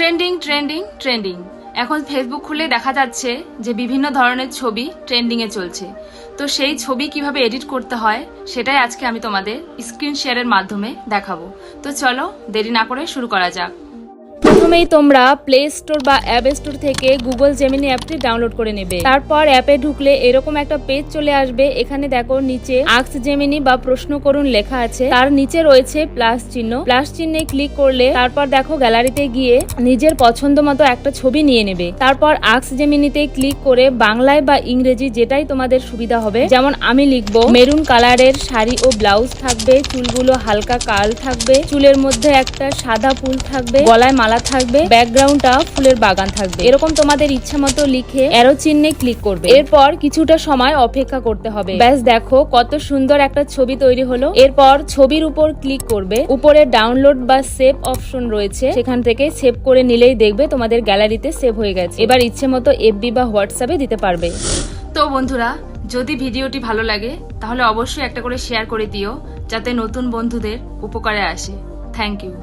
Trending trending trending. এখন Facebook খুলে দেখা যাচ্ছে যে বিভিন্ন ধরনের ছবি ট্রেন্ডিংয়ে চলছে। তো সেই ছবি কিভাবে এডিট করতে হয় সেটাই আজকে আমি তোমাদের স্ক্রিন শেয়ারের মাধ্যমে দেখাবো। তো চলো দেরি না করে শুরু করা যাক। প্রথমেই তোমরা প্লে স্টোর বা অ্যাপ স্টোর থেকে গুগল জেমিনি অ্যাপটি ডাউনলোড করে নেবে। তারপর অ্যাপে ঢুকলে এরকম একটা পেজ চলে আসবে। এখানে দেখো নিচে আস্ক জেমিনি বা প্রশ্ন করুন লেখা আছে, তার নিচে রয়েছে প্লাস চিহ্ন। প্লাস চিহ্নে ক্লিক করলে তারপর দেখো গ্যালারিতে গিয়ে নিজের পছন্দ মতো একটা ছবি নিয়ে নেবে। তারপর আস্ক জেমিনিতে ক্লিক করে বাংলায় বা ইংরেজি যেটাই তোমাদের সুবিধা হবে, যেমন আমি লিখবো মেরুন কালারের শাড়ি ও ব্লাউজ থাকবে, চুলগুলো হালকা কার্ল থাকবে, চুলের মধ্যে একটা সাদা ফুল থাকবে, গলায় মালা থাকবে, ব্যাকগ্রাউন্ডটা ফুলের বাগান থাকবে। এরকম তোমাদের ইচ্ছা মতো লিখে অ্যারো চিহ্নে ক্লিক করবে। এরপর কিছুটা সময় অপেক্ষা করতে হবে। ব্যাস দেখো কত সুন্দর একটা ছবি তৈরি হলো। এরপর ছবির উপর ক্লিক করবে, উপরে ডাউনলোড বা সেভ অপশন রয়েছে, সেখান থেকে সেভ করে নিলেই দেখবে তোমাদের গ্যালারিতে সেভ হয়ে গেছে। এবার ইচ্ছে মতো এফবি বা হোয়াটসঅ্যাপে দিতে পারবে। তো বন্ধুরা, যদি ভিডিওটি ভালো লাগে তাহলে অবশ্যই একটা করে শেয়ার করে দিও, যাতে নতুন বন্ধুদের উপকারে আসে। Thank you.